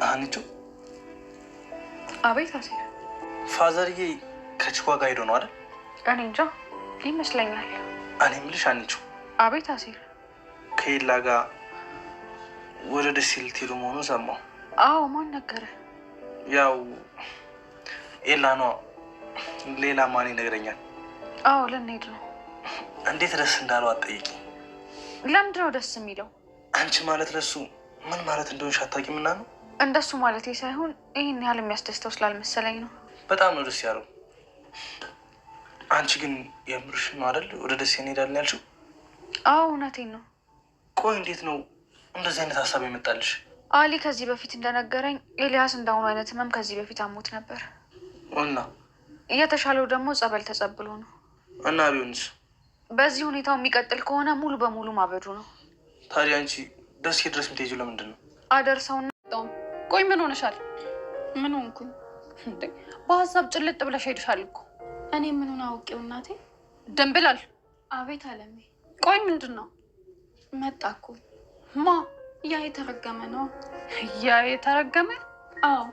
አንቺ አቤት አሴር። ፋዘርዬ ከችኳ ጋር ሄዶ ነው አይደል? እኔ እንጃ ይመስለኛል። እኔ የምልሽ አንቺ አቤት አሴር። ከኤላ ጋር ወደ ደሴ ልትሄዱ መሆኑን ሰማሁ። አዎ ማን ነገረ? ያው ኤላ ነው። ሌላ ማን ይነግረኛል? አዎ ልንሄድ ነው። እንዴት ደስ እንዳለው አትጠይቂ። ለምንድን ነው ደስ የሚለው? አንቺ ማለት ለሱ ምን ማለት እንደሆንሽ አታውቂምና ነው። እንደሱ ማለት ሳይሆን ይህን ያህል የሚያስደስተው ስላልመሰለኝ ነው። በጣም ነው ደስ ያለው። አንቺ ግን የምርሽ ነው አይደል? ወደ ደሴ እንሄዳለን ያልሽው? አዎ እውነቴን ነው። ቆይ እንዴት ነው እንደዚህ አይነት ሀሳብ የመጣልሽ? አሊ ከዚህ በፊት እንደነገረኝ ኤልያስ እንዳሁኑ አይነት ህመም ከዚህ በፊት አሞት ነበር እና እየተሻለው ደግሞ ጸበል ተጸብሎ ነው። እና ቢሆንስ? በዚህ ሁኔታው የሚቀጥል ከሆነ ሙሉ በሙሉ ማበዱ ነው። ታዲያ አንቺ ደሴ ድረስ የምትሄጂው ለምንድን ነው? አደርሰውና ቆይ ምን ሆነሻል? ምን ሆንኩኝ? በሀሳብ ጭልጥ ብለሽ ሄድሻል እኮ። እኔ ምኑን አውቄው እናቴ። ደንብላል። አቤት አለሜ። ቆይ ምንድን ነው? መጣ እኮ። ማ? ያ የተረገመ ነው። ያ የተረገመ? አዎ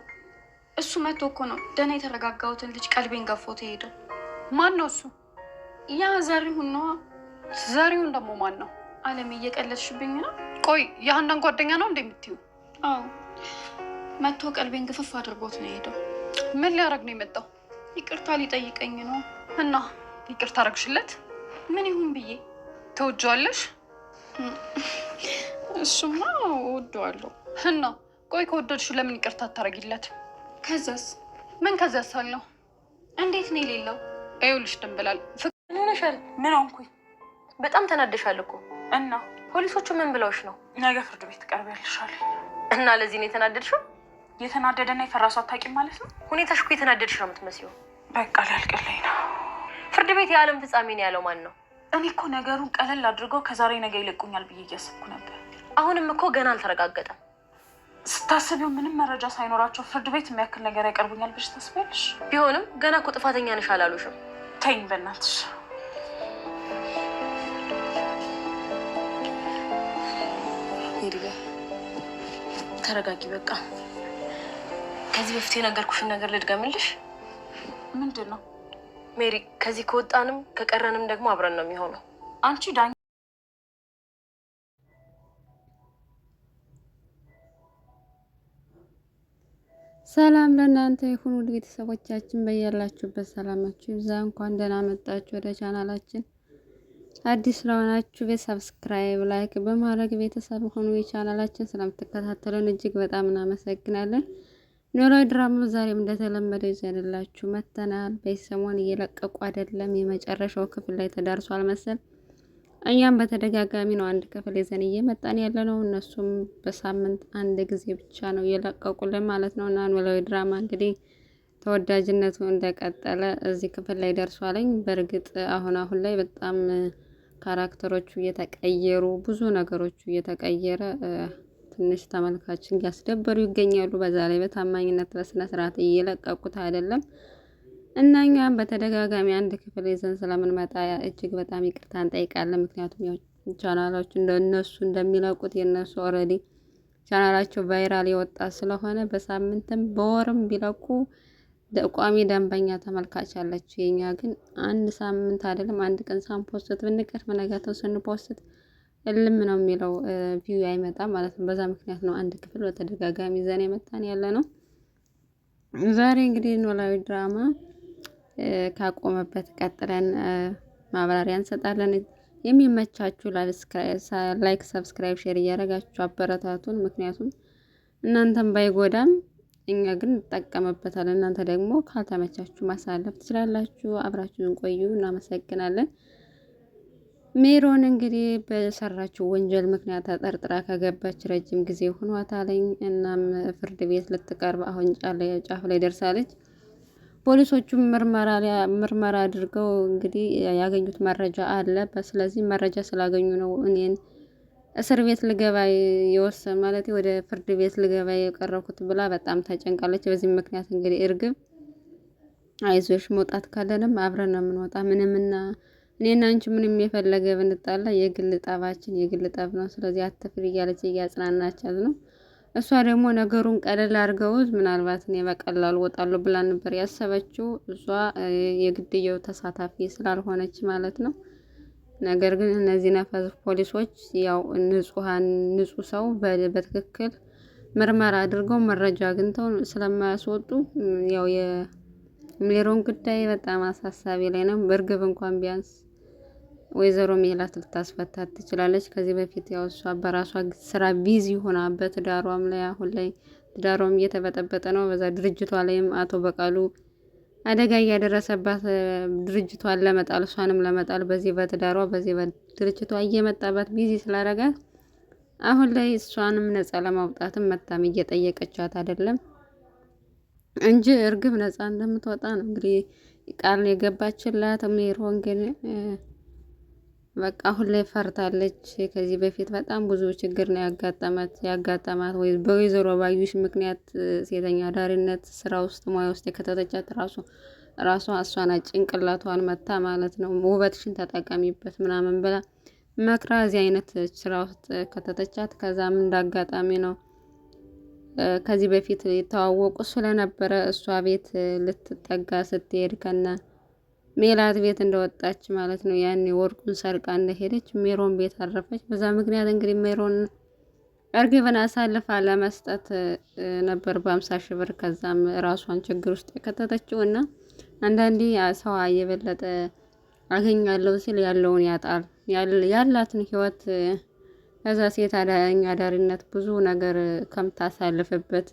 እሱ መጥቶ እኮ ነው ደህና የተረጋጋሁትን ልጅ ቀልቤን ገፎት ሄደው። ማን ነው እሱ? ያ ዘሪሁን ነዋ። ዘሪሁን ደግሞ ማን ነው? አለሜ እየቀለድሽብኝ ነው። ቆይ የሀናን ጓደኛ ነው እንደምትይው? አዎ መጥቶ ቀልቤን ግፍፍ አድርጎት ነው ሄደው። ምን ሊያደርግ ነው የመጣው? ይቅርታ ሊጠይቀኝ ነው። እና ይቅርታ አደረግሽለት? ምን ይሁን ብዬ። ተወጂዋለሽ? እሱማ እወደዋለሁ። እና ቆይ ከወደድሽው ለምን ይቅርታ አታደርጊለት? ከዛስ? ምን ከዛስ አለው? እንዴት ነው የሌለው? ይኸውልሽ ድንብላል፣ ምን ሆነሻል? ምን ሆንኩኝ? በጣም ተናደሻል እኮ። እና ፖሊሶቹ ምን ብለውሽ ነው? ነገ ፍርድ ቤት ትቀርቢያለሻል። እና ለዚህ ነው የተናደድሽው? የተናደደና የፈራ ሰው አታውቂም ማለት ነው? ሁኔታሽ እኮ የተናደድሽ ነው የምትመስለው። በቃ ሊያልቅልኝ ነው። ፍርድ ቤት የዓለም ፍጻሜ ነው ያለው ማን ነው? እኔ እኮ ነገሩን ቀለል አድርገው ከዛሬ ነገ ይለቁኛል ብዬ እያሰብኩ ነበር። አሁንም እኮ ገና አልተረጋገጠም። ስታስቢው ምንም መረጃ ሳይኖራቸው ፍርድ ቤት የሚያክል ነገር ያቀርቡኛል ብለሽ ታስቢያለሽ? ቢሆንም ገና እኮ ጥፋተኛ ነሽ አላሉሽም? ተይኝ በእናትሽ። ሄሪያ ተረጋጊ በቃ። ከዚህ በፊት የነገርኩሽን ነገር ልድገምልሽ። ምንድን ነው? ሜሪ ከዚህ ከወጣንም ከቀረንም ደግሞ አብረን ነው የሚሆነው። አንቺ ዳኝ ሰላም ለእናንተ ይሁን ውድ ቤተሰቦቻችን፣ በያላችሁበት ሰላማችሁ ይብዛ። እንኳን ደህና መጣችሁ ወደ ቻናላችን። አዲስ ስለሆናችሁ ሰብስክራይብ፣ ላይክ በማድረግ ቤተሰብ ሆኑ። የቻናላችን ስለምትከታተሉን እጅግ በጣም እናመሰግናለን። ኖላዊ ድራማ ዛሬም እንደተለመደው ይዘንላችሁ መጥተናል። በሰሞን እየለቀቁ አይደለም፣ የመጨረሻው ክፍል ላይ ተዳርሷል መሰል። እኛም በተደጋጋሚ ነው አንድ ክፍል ይዘን እየመጣን ያለ ነው። እነሱም በሳምንት አንድ ጊዜ ብቻ ነው እየለቀቁልን ማለት ነው። እና ኖላዊ ድራማ እንግዲህ ተወዳጅነቱ እንደቀጠለ እዚህ ክፍል ላይ ደርሷለኝ። በእርግጥ አሁን ላይ በጣም ካራክተሮቹ እየተቀየሩ ብዙ ነገሮቹ እየተቀየረ ትንሽ ተመልካችን እያስደበሩ ይገኛሉ። በዛ ላይ በታማኝነት በስነ ስርዓት እየለቀቁት አይደለም። እና እኛም በተደጋጋሚ አንድ ክፍል ይዘን ስለምንመጣ እጅግ በጣም ይቅርታ እንጠይቃለን። ምክንያቱም ያው ቻናላቹ እንደነሱ እንደሚለቁት የነሱ ኦልሬዲ ቻናላቸው ቫይራል የወጣ ስለሆነ በሳምንትም በወርም ቢለቁ ቋሚ ደንበኛ ተመልካች አላቸው። የኛ ግን አንድ ሳምንት አይደለም አንድ ቀን ሳንፖስት ብንቀር በነጋታው ስንፖስት እልም ነው የሚለው ቪው አይመጣም ማለት ነው። በዛ ምክንያት ነው አንድ ክፍል በተደጋጋሚ ይዘን የመጣን ያለ ነው። ዛሬ እንግዲህ ኖላዊ ድራማ ካቆመበት ቀጥለን ማብራሪያ እንሰጣለን። የሚመቻችሁ ላይክ፣ ሰብስክራይብ፣ ሼር እያደረጋችሁ አበረታቱን። ምክንያቱም እናንተም ባይጎዳም እኛ ግን እንጠቀምበታለን። እናንተ ደግሞ ካልተመቻችሁ ማሳለፍ ትችላላችሁ። አብራችሁን ቆዩ። እናመሰግናለን። ሜሮን እንግዲህ በሰራችው ወንጀል ምክንያት ተጠርጥራ ከገባች ረጅም ጊዜ ሆኗታለኝ። እናም ፍርድ ቤት ልትቀርብ አሁን ጫፍ ላይ ደርሳለች። ፖሊሶቹም ምርመራ አድርገው እንግዲህ ያገኙት መረጃ አለ። ስለዚህ መረጃ ስላገኙ ነው እኔን እስር ቤት ልገባ የወሰን ማለት ወደ ፍርድ ቤት ልገባ የቀረብኩት ብላ በጣም ተጨንቃለች። በዚህ ምክንያት እንግዲህ እርግብ አይዞሽ መውጣት ካለንም አብረን ነው የምንወጣ ምንምና እኔና አንቺ ምንም የፈለገ ብንጣላ የግል ጠባችን የግል ጠብ ነው። ስለዚህ አትፍሪ እያለች እያጽናናቻት ነው። እሷ ደግሞ ነገሩን ቀለል አድርገውት ምናልባት እኔ በቀላሉ ወጣለሁ ብላ ነበር ያሰበችው። እሷ የግድያው ተሳታፊ ስላልሆነች ማለት ነው። ነገር ግን እነዚህ ነፈዝ ፖሊሶች ያው ንጹህ ሰው በትክክል ምርመራ አድርገው መረጃ አግኝተው ስለማያስወጡ ያው የሜሮን ጉዳይ በጣም አሳሳቢ ላይ ነው። በእርግብ እንኳን ቢያንስ ወይዘሮ ሜላት ልታስፈታት ትችላለች። ከዚህ በፊት ያው እሷ በራሷ ስራ ቢዚ ሆና በትዳሯም ላይ አሁን ላይ ትዳሯም እየተበጠበጠ ነው። በዛ ድርጅቷ ላይም አቶ በቃሉ አደጋ እያደረሰባት ድርጅቷን ለመጣል እሷንም ለመጣል በዚህ በትዳሯ በዚህ በድርጅቷ እየመጣባት ቢዚ ስላደረጋት አሁን ላይ እሷንም ነፃ ለማውጣትም መታም እየጠየቀቻት አይደለም እንጂ እርግብ ነፃ እንደምትወጣ ነው እንግዲህ ቃል የገባችላት። ሜሮን ግን በቃ አሁን ላይ ፈርታለች። ከዚህ በፊት በጣም ብዙ ችግር ነው ያጋጠማት ወይ በወይዘሮ ባዩሽ ምክንያት ሴተኛ አዳሪነት ስራ ውስጥ ሙያ ውስጥ የከተተቻት ራሷ እሷን ጭንቅላቷን መታ ማለት ነው። ውበትሽን ተጠቀሚበት ምናምን ብላ መክራ እዚህ አይነት ስራ ውስጥ ከተተቻት። ከዛም እንዳጋጣሚ ነው ከዚህ በፊት የተዋወቁ ስለነበረ እሷ ቤት ልትጠጋ ስትሄድ ከነ ሜላት ቤት እንደወጣች ማለት ነው። ያኔ ወርቁን ሰርቃ እንደሄደች ሜሮን ቤት አረፈች። በዛ ምክንያት እንግዲህ ሜሮን እርግብን አሳልፋ ለመስጠት ነበር በ50,000 ብር። ከዛም ራሷን ችግር ውስጥ የከተተችው እና አንዳንዴ ሰው የበለጠ አገኛለሁ ሲል ያለውን ያጣል። ያላትን ህይወት ከዛ ሴት አዳሪነት ብዙ ነገር ከምታሳልፍበት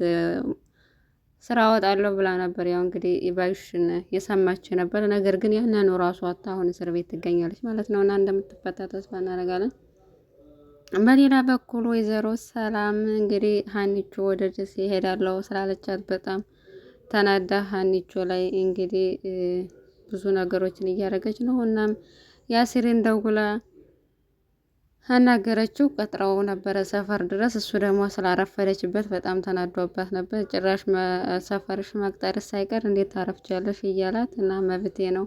ስራ ወጣለሁ ብላ ነበር። ያው እንግዲህ ባዩሽን የሰማች ነበር። ነገር ግን ያንኑ ራሷ አሁን እስር ቤት ትገኛለች ማለት ነው እና እንደምትፈታ ተስፋ እናደርጋለን። በሌላ በኩል ወይዘሮ ሰላም እንግዲህ ሀኒቾ ወደ ደሴ እሄዳለሁ ስላለቻት በጣም ተናዳ ሀኒቾ ላይ እንግዲህ ብዙ ነገሮችን እያደረገች ነው። እናም ያሲርን ደውላ አናገረችው። ቀጥረው ነበረ ሰፈር ድረስ። እሱ ደግሞ ስላረፈደችበት በጣም ተናዶባት ነበር። ጭራሽ ሰፈርሽ መቅጠር ሳይቀር እንዴት ታረፍቻለሽ እያላት እና መብቴ ነው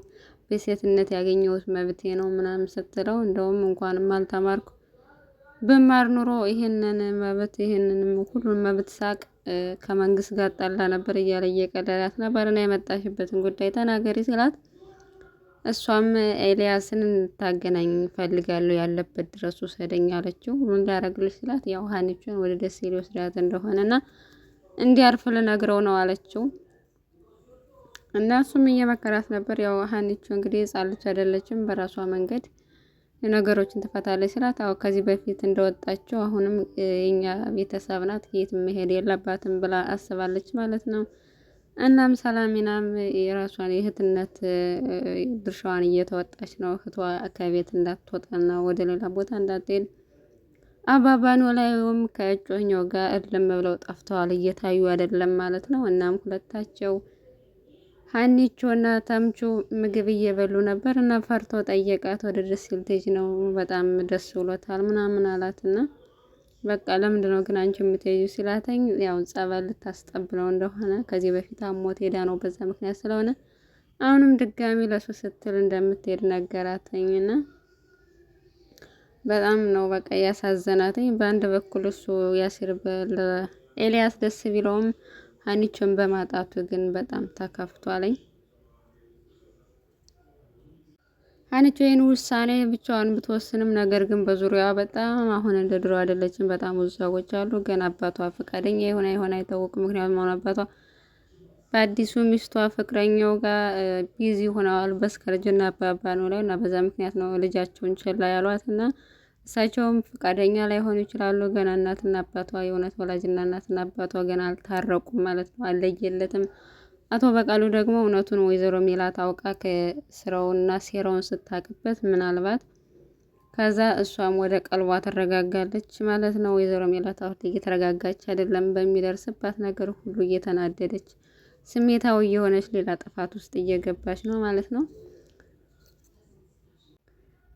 በሴትነት ያገኘሁት መብቴ ነው ምናምን ስትለው እንደውም እንኳንም አልተማርኩ ብማር ኑሮ ይሄንን ሁሉን መብት ሳቅ ከመንግስት ጋር ጣላ ነበር እያለ እየቀለላት ነበር። እና የመጣሽበትን ጉዳይ ተናገሪ ሲላት እሷም ኤልያስን እንታገናኝ ፈልጋለሁ ያለበት ድረስ ውሰደኝ አለችው። ሁሉን እንዳያረግልሽ ሲላት ያው ሀኒቾን ወደ ደሴ ሊወስዳት እንደሆነና እንዲያርፍ ልነግረው ነው አለችው። እና እሱም እየመከራት ነበር። ያው ሀኒቾ እንግዲህ ሕፃን ልጅ አይደለችም፣ በራሷ መንገድ ነገሮችን ትፈታለች ሲላት አዎ ከዚህ በፊት እንደወጣችው አሁንም የኛ ቤተሰብ ናት፣ የት መሄድ የለባትም ብላ አስባለች ማለት ነው። እናም ሰላሚናም የራሷን የእህትነት ድርሻዋን እየተወጣች ነው። እህቷ ከቤት እንዳትወጣና ወደ ሌላ ቦታ እንዳትሄድ አባባ ኖላዊም ከእጮኛው ጋር እልም ብለው ጠፍተዋል፣ እየታዩ አይደለም ማለት ነው። እናም ሁለታቸው ሀኒቾና ተምቹ ምግብ እየበሉ ነበር እና ፈርቶ ጠየቃት። ወደ ደስ ልትሄጂ ነው? በጣም ደስ ብሎታል ምናምን አላትና በቃ ለምንድነው ግን አንቺ የምትሄጂው ሲላተኝ ያው ጸበል ልታስጠብለው እንደሆነ ከዚህ በፊት አሞት ሄዳ ነው በዛ ምክንያት ስለሆነ አሁንም ድጋሚ ለሱ ስትል እንደምትሄድ ነገራተኝና በጣም ነው በቃ ያሳዘናተኝ። በአንድ በኩል እሱ ያሲር ኤልያስ ደስ ቢለውም ሀኒቾን በማጣቱ ግን በጣም ተከፍቷለኝ። ሀኒቾ ይህን ውሳኔ ብቻዋን ብትወስንም ነገር ግን በዙሪያዋ በጣም አሁን እንደ ድሮ አይደለችም። በጣም ብዙ ሰዎች አሉ። ግን አባቷ ፈቃደኛ የሆነ አይታወቅም። ምክንያቱም አሁን አባቷ በአዲሱ ሚስቷ ፍቅረኛው ጋር ቢዚ ሆነዋል። በስከርጅና አባባ ነው ላይ እና በዛ ምክንያት ነው ልጃቸውን ችላ ያሏት እና እሳቸውም ፈቃደኛ ላይሆኑ ይችላሉ። ገና እናትና አባቷ የእውነት ወላጅና እናትና አባቷ ገና አልታረቁም ማለት ነው፣ አልለየለትም። አቶ በቃሉ ደግሞ እውነቱን ወይዘሮ ሜላት አውቃ ከስራውና ሴራውን ስታቅበት ምናልባት ከዛ እሷም ወደ ቀልቧ ትረጋጋለች ማለት ነው። ወይዘሮ ሜላት አሁን እየተረጋጋች አይደለም። በሚደርስባት ነገር ሁሉ እየተናደደች ስሜታዊ የሆነች ሌላ ጥፋት ውስጥ እየገባች ነው ማለት ነው።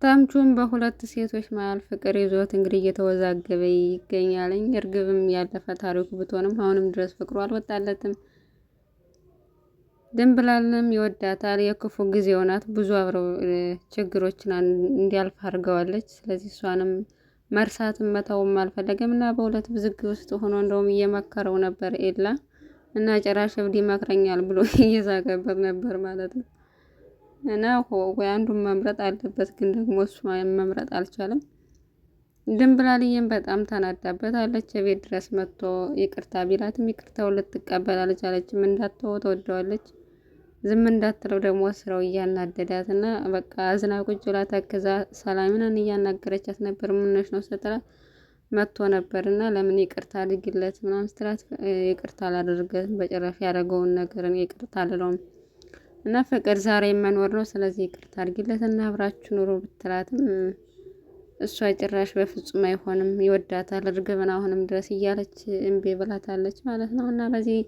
ተምቹም በሁለት ሴቶች መሀል ፍቅር ይዞት እንግዲህ እየተወዛገበ ይገኛልኝ። እርግብም ያለፈ ታሪኩ ብትሆንም አሁንም ድረስ ፍቅሩ አልወጣለትም። ድንብላልንም ይወዳታል። የክፉ ጊዜው ናት። ብዙ አብረው ችግሮችን እንዲያልፍ አድርገዋለች። ስለዚህ እሷንም መርሳትም መተውም አልፈለገም እና በሁለት ውዝግብ ውስጥ ሆኖ እንደውም እየመከረው ነበር ኤላ እና ጭራሽ እብድ ይመክረኛል ብሎ እየዛገበት ነበር ማለት ነው። እና ወይ አንዱን መምረጥ አለበት፣ ግን ደግሞ እሱ መምረጥ አልቻለም። ድንብላልዬም በጣም ተናዳበታለች። ቤት ድረስ መጥቶ ይቅርታ ቢላትም ይቅርታውን ልትቀበል አልቻለችም። እንዳትተው ተወደዋለች። ዝም እንዳትለው ደግሞ ስራው እያናደዳት እና በቃ አዝና ቁጭ ብላ ተክዛ ሰላምንን እያናገረቻት ነበር። ምነሽ ነው ስትላት መጥቶ ነበር እና ለምን ይቅርታ አድርጊለት ምናምን ስትላት ይቅርታ አላደርገም በጭራሽ ያደረገውን ነገርን ይቅርታ አልለውም እና ፍቅር ዛሬ መኖር ነው፣ ስለዚህ ይቅርታ አድርጊለት እና አብራችሁ ኑሮ ብትላትም እሷ ጭራሽ በፍጹም አይሆንም ይወዳታል እርግብን አሁንም ድረስ እያለች እምቢ ብላታለች ማለት ነው። እና በዚህ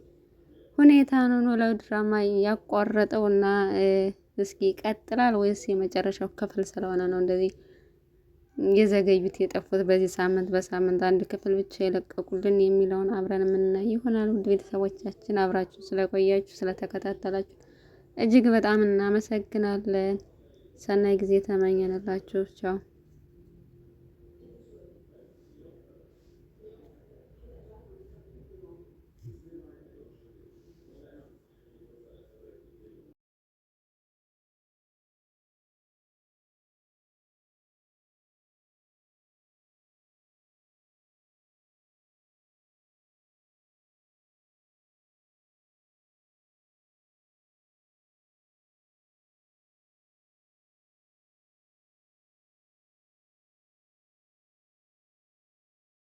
ሁኔታ ነው ኖላዊ ድራማ ያቋረጠው እና እስኪ ይቀጥላል ወይስ የመጨረሻው ክፍል ስለሆነ ነው እንደዚህ የዘገዩት የጠፉት በዚህ ሳምንት በሳምንት አንድ ክፍል ብቻ የለቀቁልን የሚለውን አብረን የምናይ ይሆናል። ውድ ቤተሰቦቻችን አብራችሁ ስለቆያችሁ ስለተከታተላችሁ እጅግ በጣም እናመሰግናለን። ሰናይ ጊዜ ተመኘንላችሁ። ቻው።